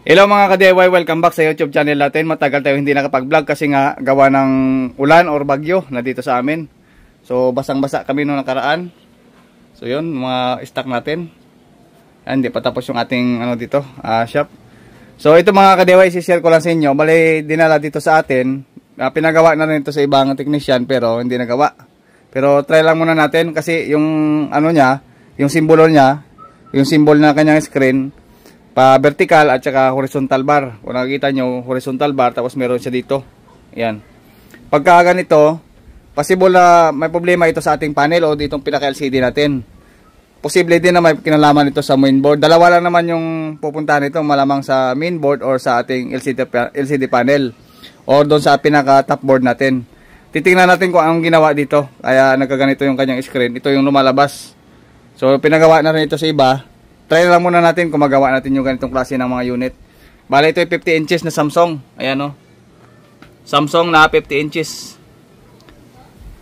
Hello mga ka-DIY, welcome back sa YouTube channel natin. Matagal tayo hindi nakapag-vlog kasi nga gawa ng ulan or bagyo na dito sa amin. So basang-basa kami noong nakaraan. So yun, mga stock natin. Hindi pa tapos yung ating dito, shop. So ito mga ka-DIY, i-share ko lang sa inyo. Bali dinala dito sa atin. Pinagawa na rin ito sa ibang technician pero hindi nagawa. Pero try lang muna natin kasi yung niya, yung simbolo niya, yung symbol na kanyang screen, pa vertical at saka horizontal bar. Kung nakikita nyo, horizontal bar, tapos meron siya dito. Ayan. Pagka ganito, possible na may problema ito sa ating panel o ditong pinaka-LCD natin. Posible din na may kinalaman ito sa mainboard. Dalawa lang naman yung pupuntahan nito, malamang sa mainboard or sa ating LCD panel or doon sa pinaka-top board natin. Titingnan natin kung anong ginawa dito. Kaya nagkaganito yung kanyang screen. Ito yung lumalabas. So, pinagawa na rin ito sa iba. Try lang muna natin kung magawa natin yung ganitong klase ng mga unit. Bale, ito yung 50 inches na Samsung. Ayan o. Samsung na 50 inches.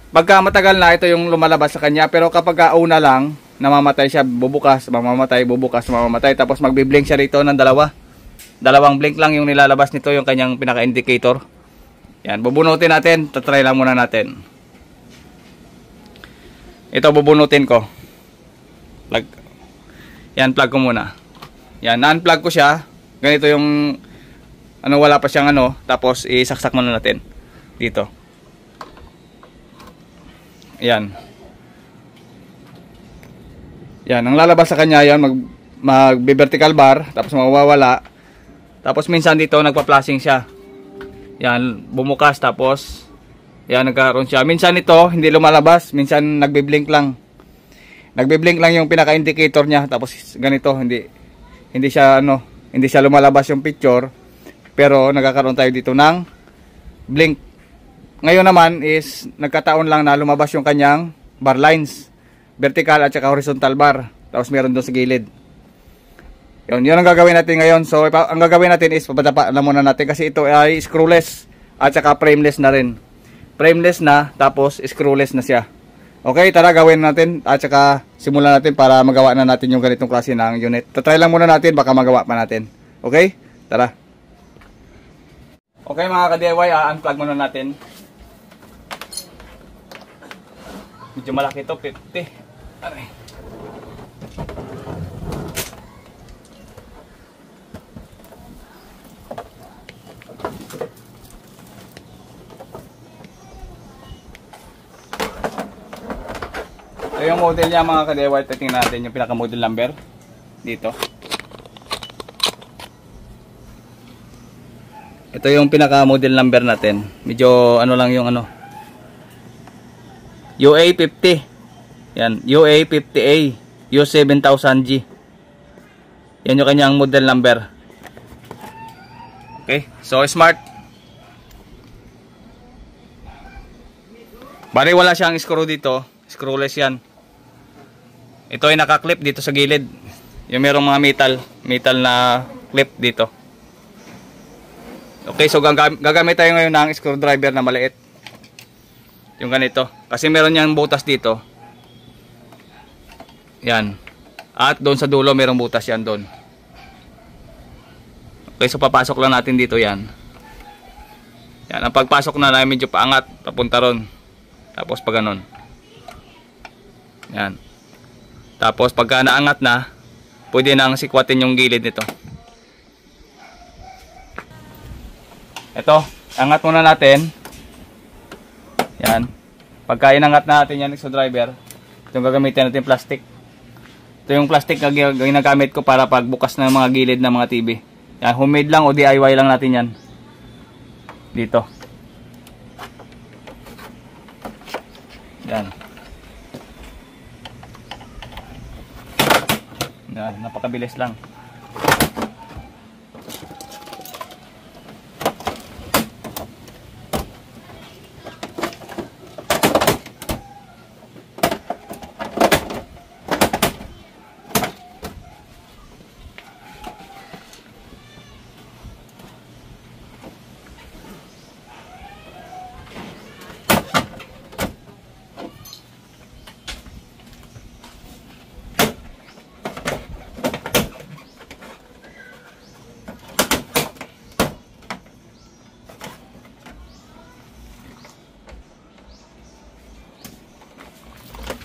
Pagka matagal na, ito yung lumalabas sa kanya. Pero kapag una lang, namamatay siya. Bubukas, mamamatay, bubukas, mamamatay. Tapos magbiblink siya rito ng dalawa. Dalawang blink lang yung nilalabas nito, yung kanyang pinaka-indicator. Yan, bubunutin natin. Tatry lang muna natin. Ito, bubunutin ko. Yan, plug ko muna. Yan, na-unplug ko siya. Ganito yung wala pa siyang tapos isaksak muna natin dito. Yan. Yan, ang lalabas sa kanya yan, magbe-vertical bar, tapos mawawala. Tapos minsan dito nagpa-flashing siya. Yan, bumukas tapos yan, nagkaroon siya. Minsan ito hindi lumalabas, minsan nagbe-blink lang. Nagbe-blink lang yung pinaka-indicator niya, tapos ganito, hindi siya hindi siya lumalabas yung picture, pero nagkakaroon tayo dito ng blink. Ngayon naman is nagkataon lang na lumabas yung kanyang bar lines, vertical at saka horizontal bar, tapos meron doon sa gilid. Yun ang gagawin natin ngayon. So ang gagawin natin is papadapa na muna natin kasi ito ay screwless at saka frameless na rin. Frameless na, tapos screwless na siya. Okay, tara gawin natin at saka simulan natin para magawa na natin yung ganitong klase ng unit. Tatry lang muna natin, baka magawa pa natin. Okay, tara. Okay mga ka-DIY, unplug muna natin. Medyo malaki ito, 50. Aray. Ito yung model niya mga ka-DIY. Tingnan natin yung pinaka-model number dito. Ito yung pinaka-model number natin. Medyo lang yung UA50. Yan, UA50A U7000G. Yan yung kanyang model number. Okay, so smart. Bali wala siyang screw dito. Screwless yan. Ito ay naka-clip dito sa gilid. Yung merong mga metal na clip dito. Okay, so gagamit tayo ngayon ng screwdriver na maliit. Yung ganito. Kasi meron niyang butas dito. Yan. At doon sa dulo merong butas yan doon. Okay, so papasok lang natin dito yan. Yan, ang pagpasok na medyo paangat, papunta ron. Tapos pag ganon. Yan. Tapos pagka naangat na, pwede nang sikwatin yung gilid nito. Ito, angat muna natin. Yan. Pagka inangat natin yan, screwdriver, itong gagamitin natin plastic. Ito yung plastic na ginagamit ko para pagbukas ng mga gilid ng mga TV. Yan, homemade lang o DIY lang natin yan. Dito. Yan. Yan, napakabilis lang.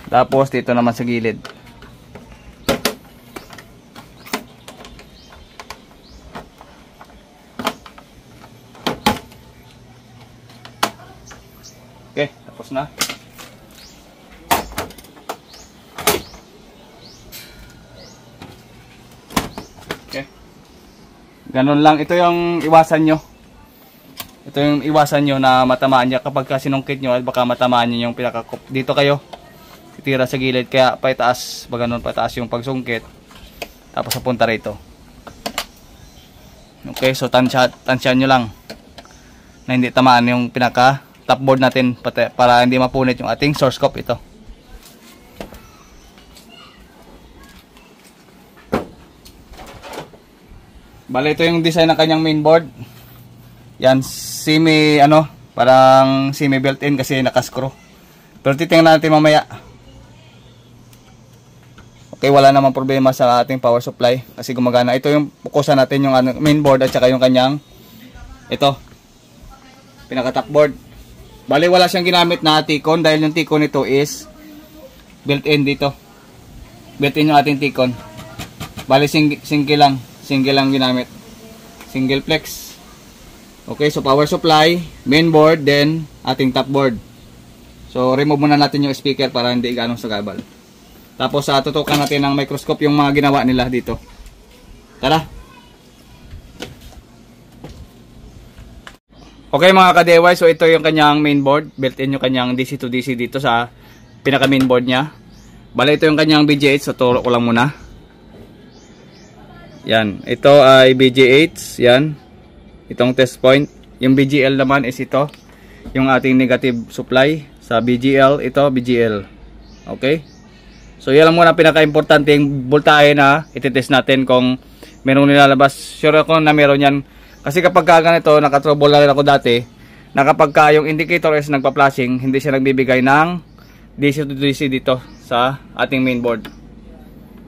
Tapos dito naman sa gilid. Okay, tapos na. Okay. Ganun lang. Ito yung iwasan nyo. Ito yung iwasan nyo na matamaan niya kapag sinungkit nyo at baka matamaan nyo yung pinakakup. Dito kayo titira sa gilid kaya paitaas, ganun pataas yung pagsungkit. Tapos napunta rito. Okay, so tansyan nyo lang na hindi tamaan yung pinaka top board natin para hindi mapunit yung ating source scope ito. Bale, ito yung design ng kanyang mainboard. Yan, parang semi built-in kasi naka-screw. Pero titingnan natin mamaya. Okay, wala namang problema sa ating power supply kasi gumagana. Ito yung pukusan natin yung mainboard at saka yung kanyang pinaka-top board. Bale, wala siyang ginamit na T-con dahil yung T-con nito is built-in dito. Built-in yung ating T-con. Bale, single lang ginamit. Single flex. Okay, so power supply, mainboard, then ating top board. So, remove muna natin yung speaker para hindi ganong sagabal. Tapos, tutukan natin ng microscope yung mga ginawa nila dito. Tara! Okay mga ka-DIY, so ito yung kanyang mainboard. Built-in yung kanyang DC to DC dito sa pinaka-mainboard niya. Bale, ito yung kanyang BGH. So, turo ko lang muna. Yan. Ito ay BGH. Yan. Itong test point. Yung BGL naman is ito. Yung ating negative supply. Sa BGL, ito BGL. Okay? So, yan lang muna pinaka-importante yung voltahe na ititest natin kung meron nilalabas. Sure ako na meron yan. Kasi kapag ganito, nakatrouble na rin ako dati, na kapag yung indicator is nagpa-flashing, hindi siya nagbibigay ng DC to DC dito sa ating mainboard.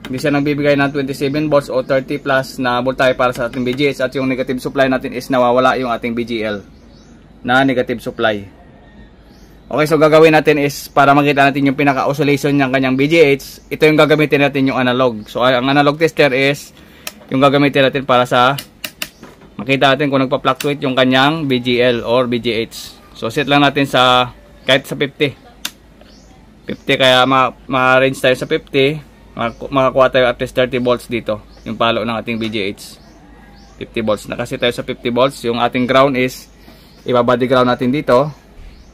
Hindi siya nagbibigay ng 27 volts o 30 plus na voltahe para sa ating BGH at yung negative supply natin is nawawala yung ating BGL na negative supply. Okay, so gagawin natin is para makita natin yung pinaka-oscillation ng kanyang BGH, ito yung gagamitin natin yung analog. So ang analog tester is yung gagamitin natin para sa makita natin kung nagpa-fluctuate yung kanyang BGL or BGH. So set lang natin sa kahit sa 50 kaya ma-range tayo sa 50, makakuha tayo at least 30 volts dito yung palo ng ating BGH. 50 volts na kasi tayo sa 50 volts. Yung ating ground is ibabody ground natin dito.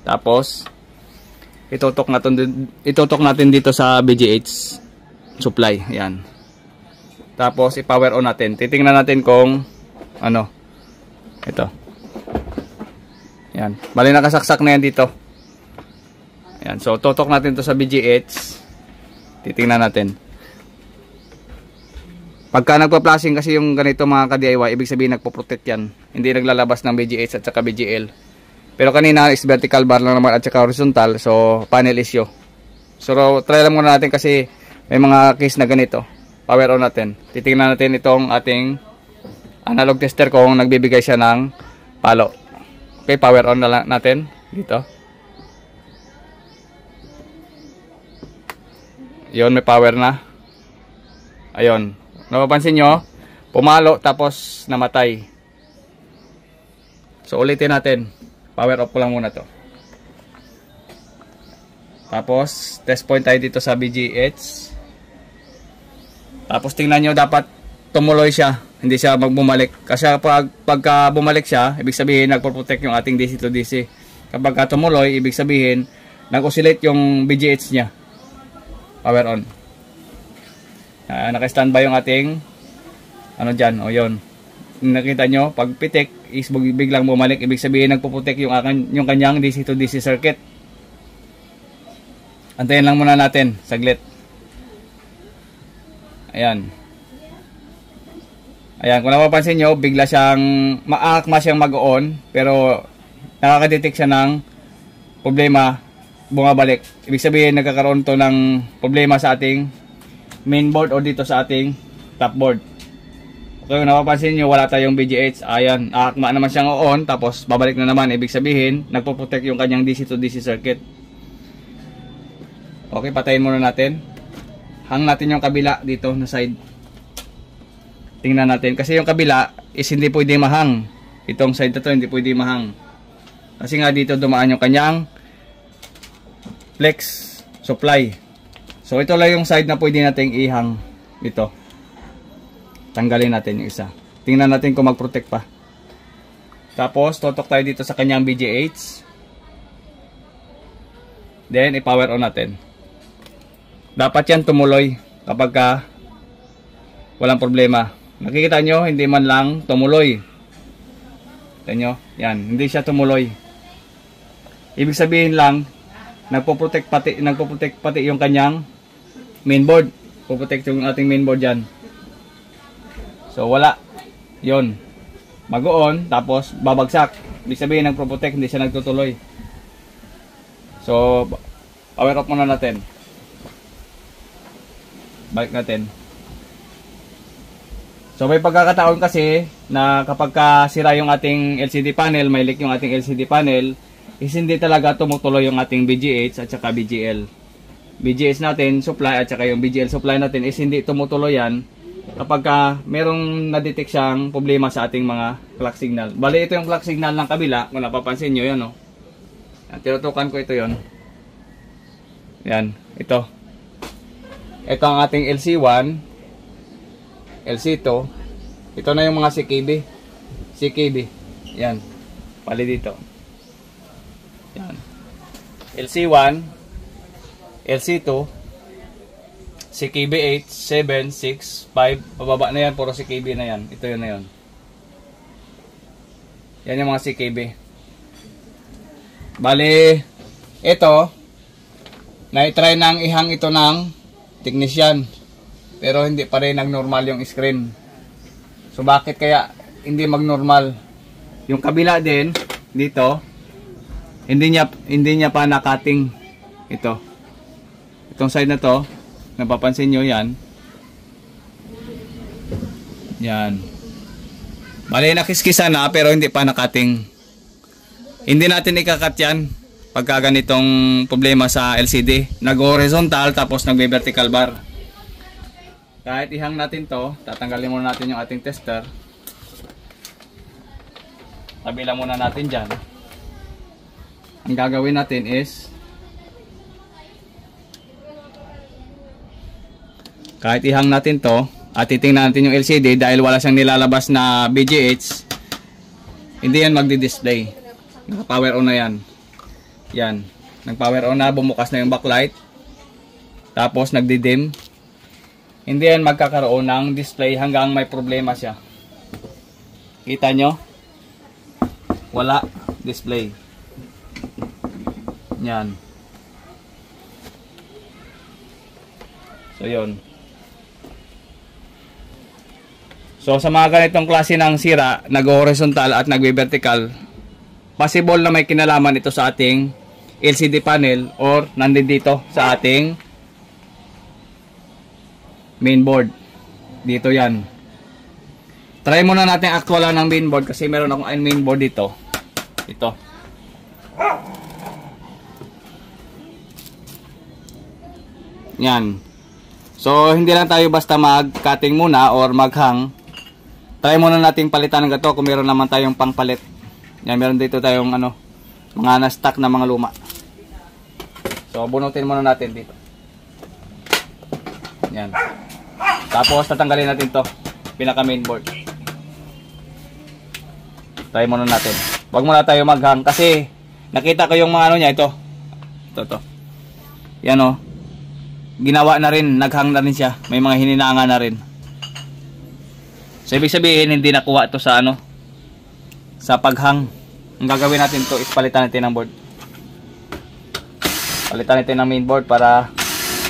Tapos itutok natin dito sa BGH supply. Yan. Tapos i-power on natin. Titingnan natin kung ito. Yan. Bali nakasaksak na yan dito. Yan. So tutok natin to sa BGH. Titingnan natin. Pagka nagpa-flashing kasi yung ganito mga ka-DIY, ibig sabihin nagpo-protect yan. Hindi naglalabas ng BGH at saka BGL. Pero kanina is vertical bar lang naman at saka horizontal. So panel issue. So try lang muna natin kasi may mga case na ganito. Power on natin. Titingnan natin itong ating analog tester kung nagbibigay siya ng palo. Okay, power on na lang natin dito. Yun, may power na. Ayun. Napapansin nyo, pumalo tapos namatay. So ulitin natin. Power off ko lang muna to. Tapos test point tayo dito sa BGH. Tapos tingnan nyo, dapat tumuloy siya. Hindi siya magbumalik. Kasi pagka bumalik siya, ibig sabihin nagpo-protect yung ating DC to DC. Kapag tumuloy, ibig sabihin nag-oscillate yung BGH niya. Power on. Naka-standby yung ating dyan. O yun. Nakita nyo, pag pitik is biglang bumalik. Ibig sabihin nagpo-protect yung kanyang DC to DC circuit. Antayin lang muna natin. Saglit. Ayan. Ayan, kung napapansin nyo, bigla siyang maakma siyang mag-on, pero nakaka-detect siya ng problema, bumabalik. Ibig sabihin, nagkakaroon to ng problema sa ating mainboard o dito sa ating top board. Okay, kung napapansin nyo, wala tayong BGH. Ayan, aakma naman siyang on, tapos babalik na naman. Ibig sabihin, nagpo-protect yung kanyang DC to DC circuit. Okay, patayin muna natin. Hang natin yung kabila dito na side. Tingnan natin. Kasi yung kabila is hindi pwede mahang. Itong side na to hindi pwede mahang. Kasi nga dito dumaan yung kanyang flex supply. So ito lang yung side na pwede nating ihang. Ito. Tanggalin natin yung isa. Tingnan natin kung mag-protect pa. Tapos totok tayo dito sa kanyang BGH. Then i-power on natin. Dapat yan tumuloy kapag walang problema. Nakikita nyo, hindi man lang tumuloy. Kita nyo, yan, hindi siya tumuloy. Ibig sabihin lang, nagpo-protect pati yung kanyang mainboard. Poprotect yung ating mainboard dyan. So wala. Yon. Mag-on, tapos babagsak. Ibig sabihin, nagpo-protect, hindi siya nagtutuloy. So, power off muna natin. Balik natin. So may pagkakataon kasi na kapag sira yung ating LCD panel, may leak yung ating LCD panel, is hindi talaga tumutuloy yung ating BGH at saka BGL. BGH natin supply at saka yung BGL supply natin is hindi tumutuloy yan kapag merong na-detect siyang problema sa ating mga clock signal. Bali ito yung clock signal ng kabila, kung napapansin nyo yan, tinutukan ko ito yon. Yan, ito. Ito ang ating LC1, LC2. Ito na yung mga CKB. Yan. Pali dito. Yan. LC1, LC2, CKB 8, 7, 6, 5. Pababa na yan. Puro CKB na yan. Ito yun na yun. Yan yung mga CKB. Bali, ito, na-try nang ihang ito ng technician, pero hindi pa rin nag-normal yung screen. So bakit kaya hindi mag-normal? Yung kabila din dito, hindi niya pa nakating ito. Itong side na to, napapansin nyo yan. Yan. Bali nakiskisa na pero hindi pa nakating. Hindi natin ikakat yan pagka ganitong problema sa LCD. Nag-horizontal tapos nag-vertical bar. Kahit ihang natin to, tatanggalin muna natin yung ating tester. Tabi lang muna natin dyan. Ang gagawin natin is kahit ihang natin to at titingnan natin yung LCD dahil wala siyang nilalabas na BGH, hindi yan magdi-display. Naka-power on na yan. Yan. Nag-power on na, bumukas na yung backlight. Tapos nagdi-dim. Hindi yan magkakaroon ng display hanggang may problema siya. Kita nyo? Wala display. Yan. So yun. So sa mga ganitong klase ng sira, nag-horizontal at nag-vertical, possible na may kinalaman ito sa ating LCD panel or nandito sa ating mainboard. Dito yan. Try muna natin actualan ng mainboard kasi meron akong mainboard dito. Ito. Yan. So hindi lang tayo basta mag-cutting muna or mag-hang. Try muna natin palitan ng gato kung meron naman tayong pangpalit. Yan, meron dito tayong mga na-stock na mga luma. So bunutin muna natin dito. Yan. Tapos tatanggalin natin to, pinaka mainboard. Try muna natin. Wag muna tayo maghang kasi nakita ko yung mga niya ito. Ito. Yan o. Ginawa na rin, naghang na rin siya. May mga hininanga na rin. So ibig sabihin hindi nakuha ito sa sa paghang. Ang gagawin natin to is palitan natin ng board. Palitan natin ng mainboard para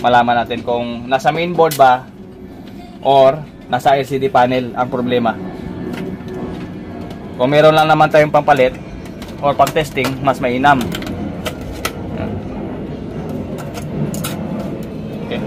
malaman natin kung nasa mainboard ba or nasa LCD panel ang problema. Kung meron lang naman tayong pampalit or pang testing, mas mainam. Okay.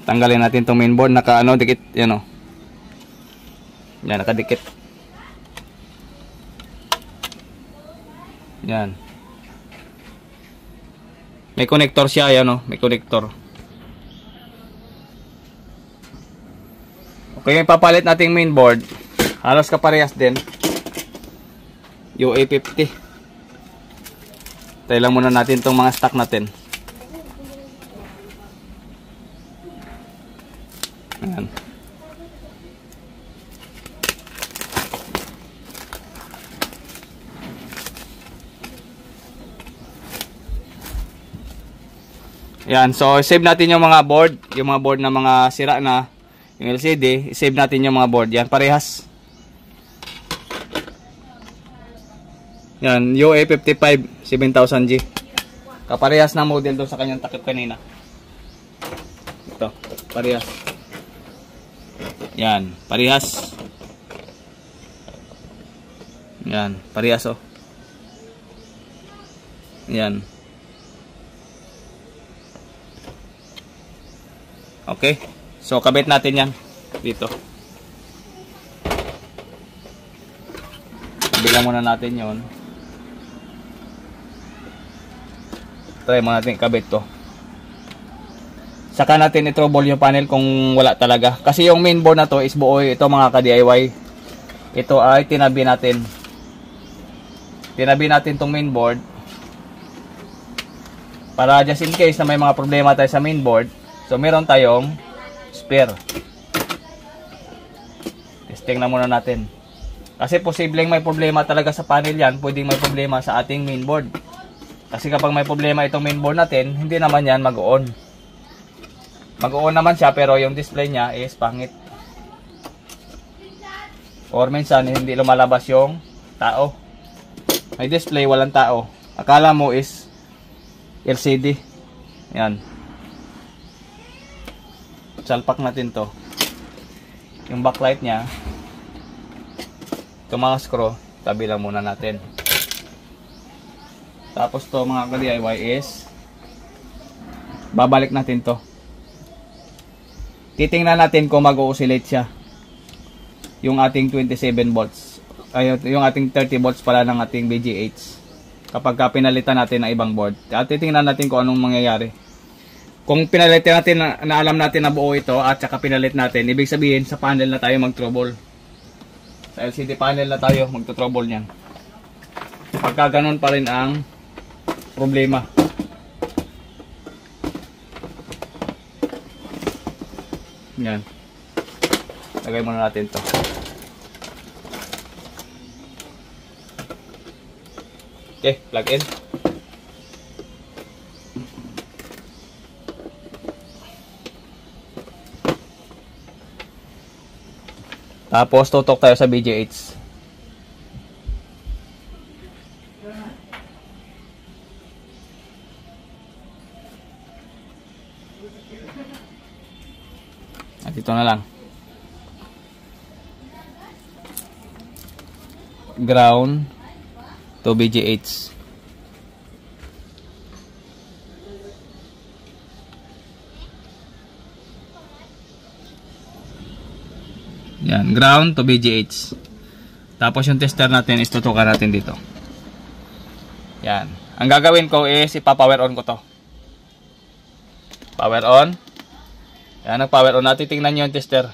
Tanggalin natin itong mainboard. Naka ano, dikit. Yan o. Yan, nakadikit. Yan. May connector siya. Yan o. May connector. Okay, yung papalit nating mainboard. Halos kaparehas din. UA50. Tayo lang muna natin itong mga stock natin. Ayan. Ayan, so save natin yung mga board. Yung mga board na mga sira na. Yung LCD, save natin yung mga board. Yan, parehas. Yan, UA55 7000G. Kaparehas na model doon sa kanyang takip kanina. Ito, parehas. Yan, parehas. Yan, parehas oh. Yan. Okay. So kabit natin yan dito. Bilang muna natin 'yon. Try mo natin kabit to. Saka natin i-trouble yung panel kung wala talaga. Kasi yung mainboard na to is buo ito mga ka-DIY. Ito ay tinabi natin. Tinabi natin tong mainboard. Para just in case na may mga problema tayo sa mainboard. So meron tayong spare. Testing na muna natin. Kasi posibleng may problema talaga sa panel yan. Pwedeng may problema sa ating mainboard. Kasi kapag may problema itong mainboard natin, hindi naman yan mag-on. Mag-on naman siya pero yung display niya is pangit. Or minsan hindi lumalabas yung tao. May display, walang tao. Akala mo is LCD. Yan. Salpak natin to. Yung backlight niya. Itong mga screw, tabi lang muna natin. Tapos to mga ka-DIY is babalik natin to. Titingnan natin kung mag-oscillate siya. Yung ating 27 volts. Ay, yung ating 30 volts pala ng ating BGH. Kapag pinalitan natin ng ibang board. At titingnan natin kung anong mangyayari. Kung pinalitan natin na alam natin na buo ito at saka pinalit natin, ibig sabihin sa panel na tayo mag-trouble. Sa LCD panel na tayo mag-trouble niyan. Pagka ganun pa rin ang problema. Yan. Lagay muna natin to. Okay, plug in. Tapos tutok tayo sa BGH. At ito na lang. Ground to BGH. Yan, ground to BGH. Tapos yung tester natin is tutukan natin dito. Yan. Ang gagawin ko is ipa-power on ko to. Power on. Yan, nag-power on natin. Tingnan nyo yung tester.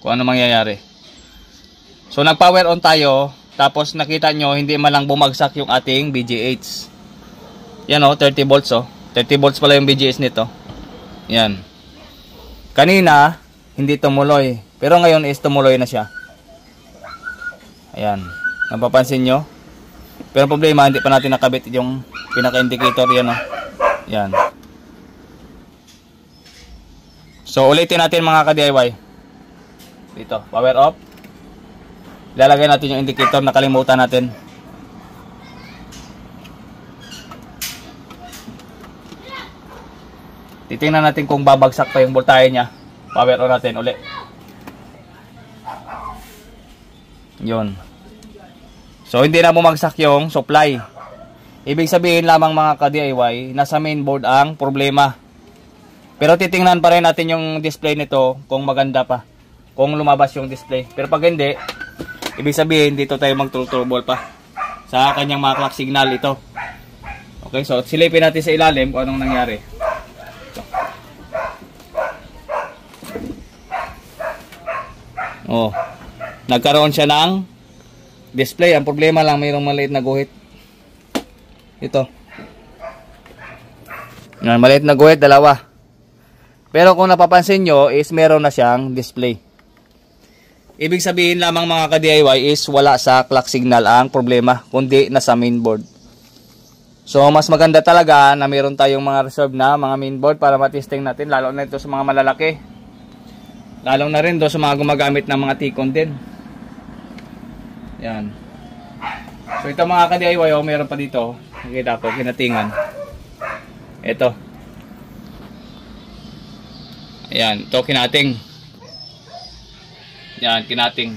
Kung ano mangyayari. So, nag-power on tayo. Tapos, nakita nyo, hindi man lang bumagsak yung ating BGH. Yan o, 30 volts o. 30 volts pala yung BGH nito. Yan. Kanina, hindi tumuloy. Pero ngayon is tumuloy na siya. Ayan. Napapansin nyo? Pero problema, hindi pa natin nakabit yung pinaka-indicator. Yan o. Yan. So, ulitin natin mga ka-DIY. Dito, power off. Ilalagay natin yung indicator, nakalimutan natin. Titingnan natin kung babagsak pa yung voltahe niya. Power on natin uli. Yun. So, hindi na bumagsak yung supply. Ibig sabihin lamang mga ka-DIY, nasa mainboard ang problema. Pero titingnan pa rin natin yung display nito kung maganda pa. Kung lumabas yung display. Pero pag hindi, ibig sabihin dito tayo mag-turbo pa. Sa kanyang mga clock signal ito. Okay, so silipin natin sa ilalim kung anong nangyari. Ito. Oh, nagkaroon siya ng display. Ang problema lang, mayroong maliit na guhit. Ito. Yan, maliit na guhit, dalawa. Pero kung napapansin nyo is meron na siyang display. Ibig sabihin lamang mga ka-DIY is wala sa clock signal ang problema, kundi nasa mainboard. So mas maganda talaga na meron tayong mga reserve na mga mainboard para matesting natin, lalo na ito sa mga malalaki. Lalo na rin do sa mga gumagamit ng mga T-con din. Yan. So ito mga ka-DIY, oh, meron pa dito. Nakita ko, kinatingan. Ito. Ayan, ito kinating. Yan, kinating.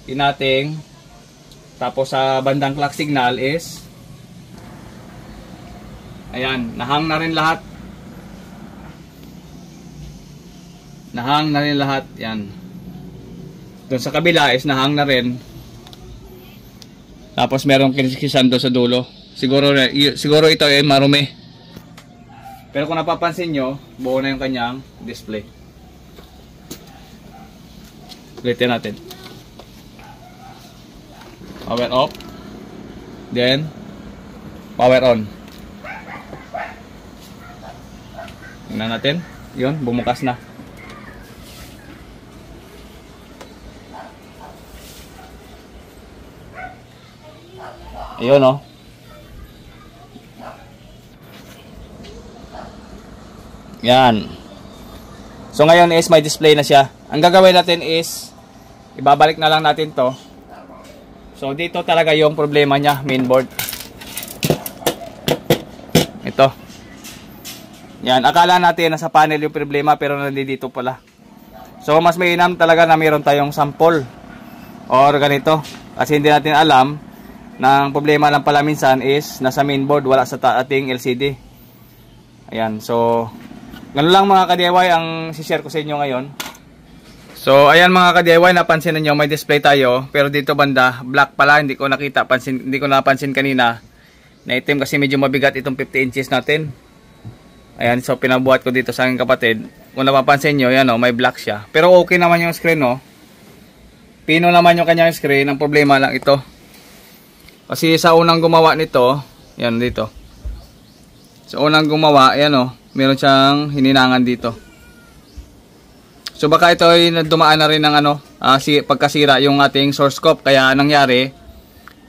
Kinating. Tapos sa bandang clock signal is ayan, nahang na rin lahat. Nahang na rin lahat. Yan. Doon sa kabila is nahang na rin. Tapos merong kinikisan doon sa dulo. Siguro ito ay marumi. Pero kung napapansin nyo, buo na yung kanyang display. Ulitin natin. Power off. Then power on. Tingnan natin. Yun, bumukas na. Ayun, oh. Yan. So ngayon is may display na siya. Ang gagawin natin is ibabalik na lang natin to. So dito talaga yung problema niya, mainboard. Ito. Yan, akala natin nasa panel yung problema pero nandito pala. So mas mainam talaga na mayroon tayong sample or ganito. Kasi hindi natin alam na ang problema lang pala minsan is nasa mainboard, wala sa ating LCD. Ayan, so ganun lang mga ka-DIY ang share ko sa inyo ngayon. So ayan mga ka-DIY, napansin niyo may display tayo pero dito banda black pala, hindi ko napansin kanina na itim kasi medyo mabigat itong 50 inches natin. Ayan, so pinabuhat ko dito sa aking kapatid. Kung napapansin niyo, yan oh, may black siya. Pero okay naman yung screen, oh. Pino naman yung kanyang screen, ang problema lang ito. Kasi sa unang gumawa nito, yan dito. Sa unang gumawa, yan oh, meron siyang hininangan dito. So baka ito ay dumaan na rin ng pagkasira yung ating source scope. Kaya nangyari,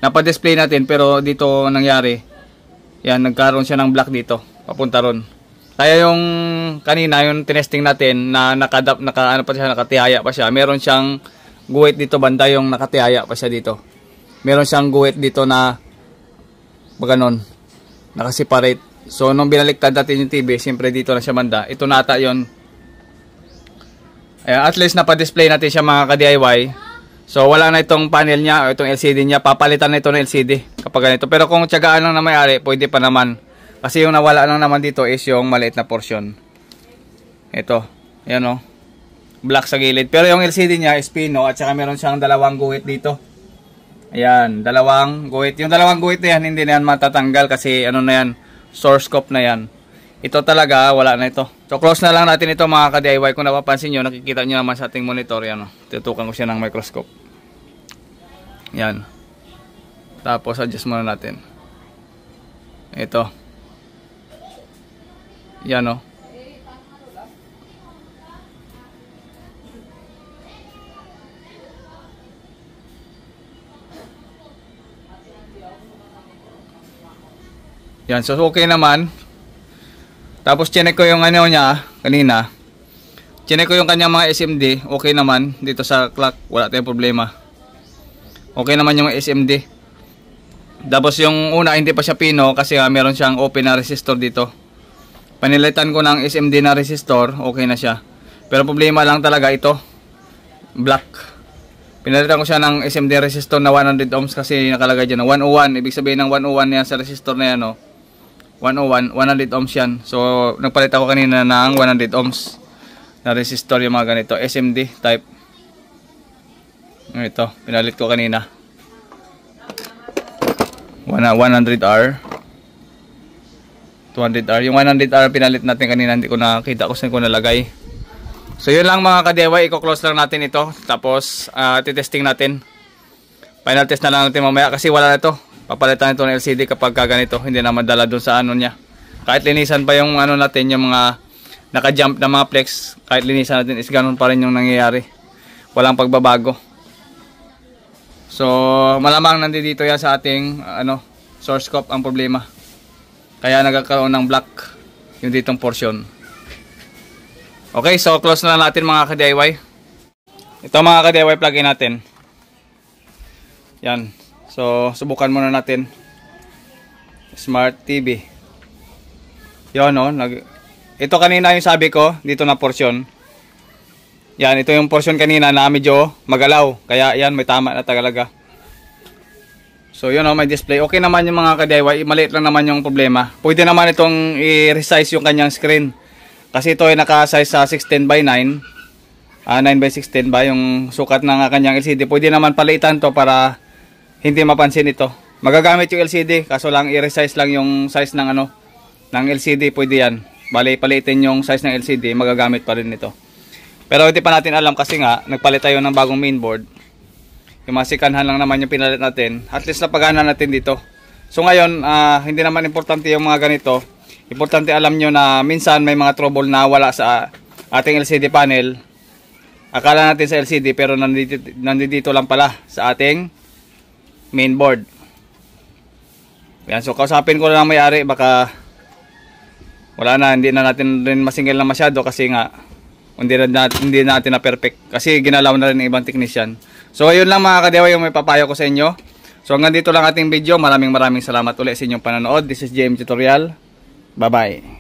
napa-display natin pero dito nangyari, yan, nagkaroon siya ng black dito, papunta ron. Kaya yung kanina, yung tinesting natin na nakatihaya pa siya, meron siyang guhit dito banda, yung nakatihaya pa siya dito. Meron siyang guhit dito na baganon, nakaseparate. So nung binaliktad natin yung TV, siyempre dito na siya banda. Ito nata yon. At least napa-display natin siya mga ka-DIY. So wala na itong panel niya o itong LCD niya. Papalitan na ito ng LCD kapag ganito. Pero kung tiyagaan lang na may-ari, pwede pa naman. Kasi yung nawala lang naman dito is yung maliit na portion. Ito. Yan o. Black sa gilid. Pero yung LCD niya is pino at saka meron siyang dalawang guhit dito. Ayan. Dalawang guhit. Yung dalawang guhit na yan, hindi na yan matatanggal kasi ano na yan, source scope na yan. Ito talaga, wala na ito. So close na lang natin ito mga ka-DIY. Kung napapansin nyo, nakikita nyo naman sa ating monitor. Yan o. Tutukan ko siya ng microscope. Yan. Tapos adjust muna natin. Ito. Yan o. Yan, so okay naman. Tapos chinek ko yung ano niya kanina. Chinek ko yung kanyang mga SMD, okay naman dito sa clock, wala tayong problema. Okay naman yung SMD. Tapos yung una hindi pa siya pino kasi meron siyang open na resistor dito. Panilitan ko ng SMD na resistor, okay na siya. Pero problema lang talaga ito, black. Pinalitan ko siya ng SMD resistor na 100 ohms kasi nakalagay dyan na 101. Ibig sabihin ng 101 yan sa resistor na yan, oh. 101, 100 ohms yan. So nagpalit ako kanina ng 100 ohms na resistor, yung mga ganito, SMD type. Ito, pinalit ko kanina. 100R, 200R. Yung 100R pinalit natin kanina, hindi ko nakita kung saan ko nalagay. So yun lang mga ka-DIY, i-close lang natin ito. Tapos titesting natin. Final test na lang natin mamaya kasi wala na ito. Papalitan ito ng LCD kapag ganito, hindi na madala dun sa ano niya. Kahit linisan pa yung ano natin, yung mga naka-jump na mga flex, kahit linisan natin is ganun pa rin yung nangyayari. Walang pagbabago. So malamang nandito yan sa ating source scope ang problema. Kaya nagkakaroon ng black yung ditong portion. Okay, so close na natin mga ka-DIY. Ito mga ka-DIY, plug-in natin. Yan. So subukan muna natin. Smart TV. Yun, no? Ito kanina yung sabi ko, dito na portion. Yan, ito yung portion kanina na medyo magalaw. Kaya yan, may tama na talaga. So yun, may display. Okay naman yung mga ka-DIY. Maliit lang naman yung problema. Pwede naman itong i-resize yung kanyang screen. Kasi ito ay naka-size sa 16 by 9. 9 by 16 ba yung sukat ng kanyang LCD. Pwede naman palitan to para hindi mapansin ito. Magagamit yung LCD. Kaso lang i-resize lang yung size ng ng LCD. Pwede yan. Bali, palitin yung size ng LCD. Magagamit pa rin ito. Pero hindi pa natin alam kasi nga, nagpalit tayo ng bagong mainboard. Yung mga sikanhan lang naman yung pinalit natin. At least napagana natin dito. So ngayon, hindi naman importante yung mga ganito. Importante alam nyo na minsan may mga trouble na wala sa ating LCD panel. Akala natin sa LCD pero nandito lang pala sa ating mainboard. Yan, so kausapin ko lang may-ari. Baka wala na, hindi na natin rin masingil na masyado kasi nga hindi natin na perfect kasi ginalaw na rin ng ibang technician. So ayun lang mga ka-DIY yung may papayo ko sa inyo. So hanggang dito lang ating video. Maraming salamat ulit sa inyong panonood. This is JM Tutorial. Bye bye.